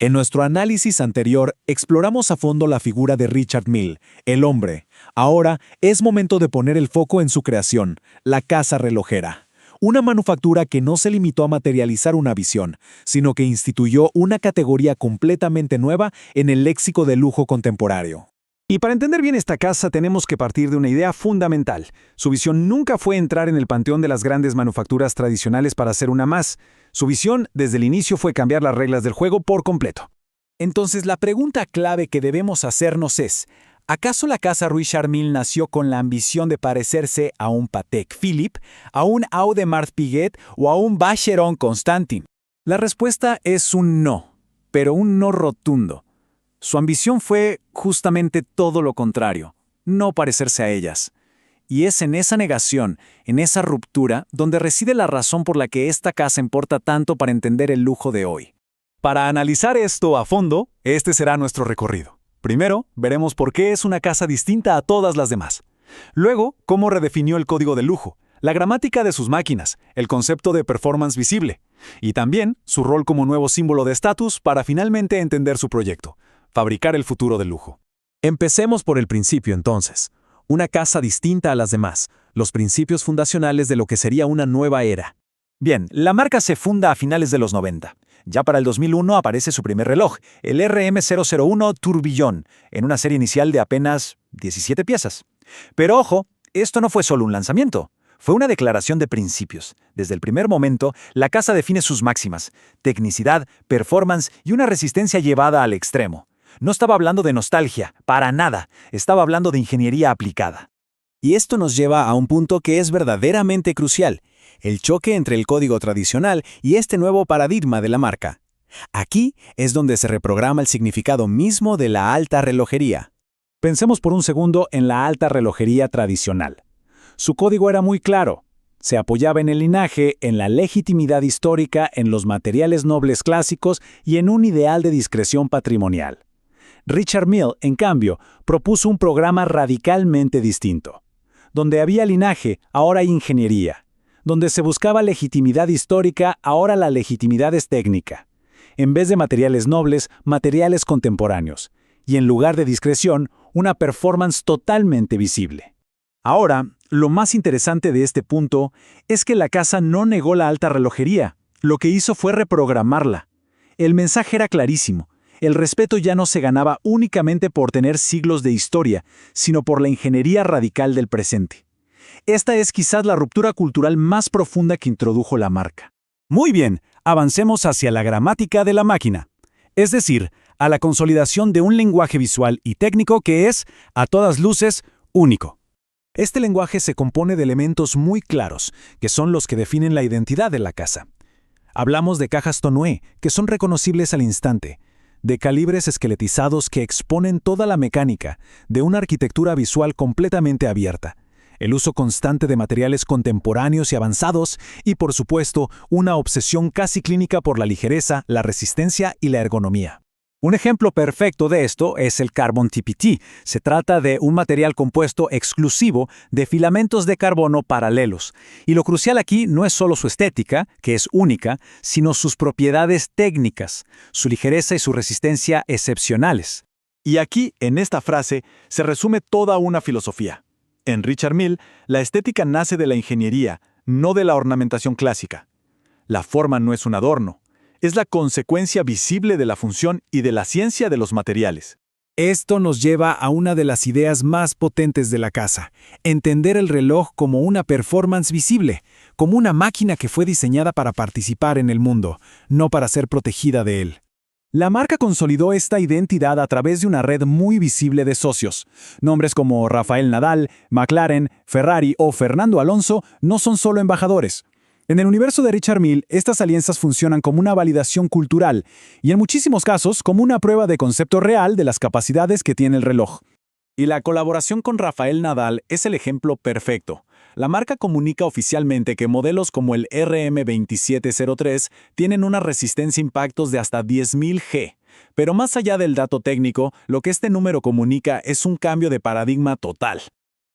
En nuestro análisis anterior, exploramos a fondo la figura de Richard Mille, el hombre. Ahora es momento de poner el foco en su creación, la casa relojera. Una manufactura que no se limitó a materializar una visión, sino que instituyó una categoría completamente nueva en el léxico de lujo contemporáneo. Y para entender bien esta casa tenemos que partir de una idea fundamental. Su visión nunca fue entrar en el panteón de las grandes manufacturas tradicionales para hacer una más. Su visión desde el inicio fue cambiar las reglas del juego por completo. Entonces la pregunta clave que debemos hacernos es, ¿acaso la casa Richard Mille nació con la ambición de parecerse a un Patek Philippe, a un Audemars Piguet o a un Vacheron Constantin? La respuesta es un no, pero un no rotundo. Su ambición fue justamente todo lo contrario, no parecerse a ellas. Y es en esa negación, en esa ruptura, donde reside la razón por la que esta casa importa tanto para entender el lujo de hoy. Para analizar esto a fondo, este será nuestro recorrido. Primero, veremos por qué es una casa distinta a todas las demás. Luego, cómo redefinió el código del lujo, la gramática de sus máquinas, el concepto de performance visible, y también su rol como nuevo símbolo de estatus para finalmente entender su proyecto, fabricar el futuro del lujo. Empecemos por el principio entonces. Una casa distinta a las demás, los principios fundacionales de lo que sería una nueva era. Bien, la marca se funda a finales de los 90. Ya para el 2001 aparece su primer reloj, el RM001 Tourbillon, en una serie inicial de apenas 17 piezas. Pero ojo, esto no fue solo un lanzamiento. Fue una declaración de principios. Desde el primer momento, la casa define sus máximas: tecnicidad, performance y una resistencia llevada al extremo. No estaba hablando de nostalgia, para nada. Estaba hablando de ingeniería aplicada. Y esto nos lleva a un punto que es verdaderamente crucial: el choque entre el código tradicional y este nuevo paradigma de la marca. Aquí es donde se reprograma el significado mismo de la alta relojería. Pensemos por un segundo en la alta relojería tradicional. Su código era muy claro. Se apoyaba en el linaje, en la legitimidad histórica, en los materiales nobles clásicos y en un ideal de discreción patrimonial. Richard Mille, en cambio, propuso un programa radicalmente distinto. Donde había linaje, ahora hay ingeniería. Donde se buscaba legitimidad histórica, ahora la legitimidad es técnica. En vez de materiales nobles, materiales contemporáneos. Y en lugar de discreción, una performance totalmente visible. Ahora, lo más interesante de este punto es que la casa no negó la alta relojería. Lo que hizo fue reprogramarla. El mensaje era clarísimo. El respeto ya no se ganaba únicamente por tener siglos de historia, sino por la ingeniería radical del presente. Esta es quizás la ruptura cultural más profunda que introdujo la marca. Muy bien, avancemos hacia la gramática de la máquina, es decir, a la consolidación de un lenguaje visual y técnico que es, a todas luces, único. Este lenguaje se compone de elementos muy claros, que son los que definen la identidad de la casa. Hablamos de cajas Tonneau, que son reconocibles al instante, de calibres esqueletizados que exponen toda la mecánica, de una arquitectura visual completamente abierta, el uso constante de materiales contemporáneos y avanzados y, por supuesto, una obsesión casi clínica por la ligereza, la resistencia y la ergonomía. Un ejemplo perfecto de esto es el Carbon TPT. Se trata de un material compuesto exclusivo de filamentos de carbono paralelos. Y lo crucial aquí no es solo su estética, que es única, sino sus propiedades técnicas, su ligereza y su resistencia excepcionales. Y aquí, en esta frase, se resume toda una filosofía. En Richard Mille, la estética nace de la ingeniería, no de la ornamentación clásica. La forma no es un adorno. Es la consecuencia visible de la función y de la ciencia de los materiales. Esto nos lleva a una de las ideas más potentes de la casa: entender el reloj como una performance visible, como una máquina que fue diseñada para participar en el mundo, no para ser protegida de él. La marca consolidó esta identidad a través de una red muy visible de socios. Nombres como Rafael Nadal, McLaren, Ferrari o Fernando Alonso no son solo embajadores. En el universo de Richard Mille, estas alianzas funcionan como una validación cultural y en muchísimos casos como una prueba de concepto real de las capacidades que tiene el reloj. Y la colaboración con Rafael Nadal es el ejemplo perfecto. La marca comunica oficialmente que modelos como el RM2703 tienen una resistencia a impactos de hasta 10.000 G. Pero más allá del dato técnico, lo que este número comunica es un cambio de paradigma total.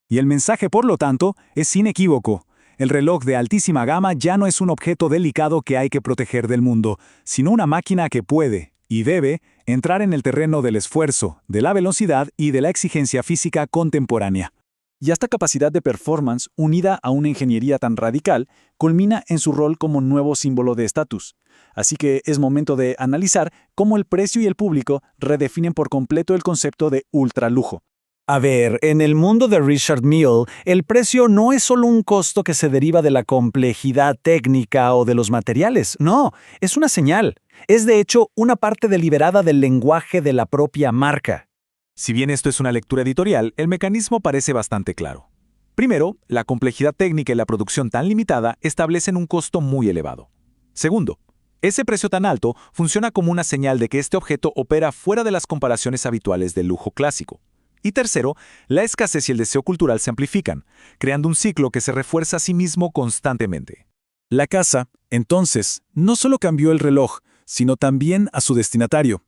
Y el mensaje, por lo tanto, es inequívoco. El reloj de altísima gama ya no es un objeto delicado que hay que proteger del mundo, sino una máquina que puede, y debe entrar en el terreno del esfuerzo, de la velocidad y de la exigencia física contemporánea. Y esta capacidad de performance, unida a una ingeniería tan radical, culmina en su rol como nuevo símbolo de estatus. Así que es momento de analizar cómo el precio y el público redefinen por completo el concepto de ultralujo. A ver, en el mundo de Richard Mille, el precio no es solo un costo que se deriva de la complejidad técnica o de los materiales, no, es una señal. Es de hecho una parte deliberada del lenguaje de la propia marca. Si bien esto es una lectura editorial, el mecanismo parece bastante claro. Primero, la complejidad técnica y la producción tan limitada establecen un costo muy elevado. Segundo, ese precio tan alto funciona como una señal de que este objeto opera fuera de las comparaciones habituales del lujo clásico. Y tercero, la escasez y el deseo cultural se amplifican, creando un ciclo que se refuerza a sí mismo constantemente. La casa, entonces, no solo cambió el reloj, sino también a su destinatario.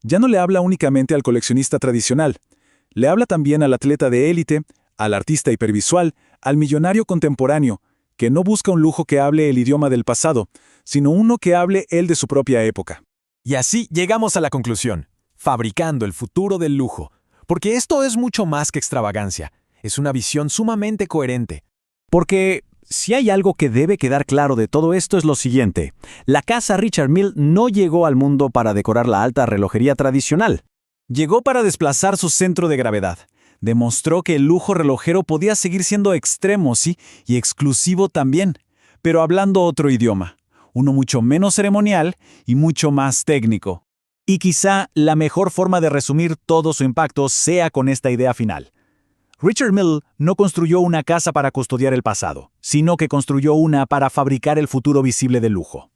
Ya no le habla únicamente al coleccionista tradicional, le habla también al atleta de élite, al artista hipervisual, al millonario contemporáneo, que no busca un lujo que hable el idioma del pasado, sino uno que hable el de su propia época. Y así llegamos a la conclusión, fabricando el futuro del lujo. Porque esto es mucho más que extravagancia, es una visión sumamente coherente. Porque si hay algo que debe quedar claro de todo esto es lo siguiente. La casa Richard Mille no llegó al mundo para decorar la alta relojería tradicional. Llegó para desplazar su centro de gravedad. Demostró que el lujo relojero podía seguir siendo extremo, sí, y exclusivo también, pero hablando otro idioma, uno mucho menos ceremonial y mucho más técnico. Y quizá la mejor forma de resumir todo su impacto sea con esta idea final. Richard Mille no construyó una casa para custodiar el pasado, sino que construyó una para fabricar el futuro visible del lujo.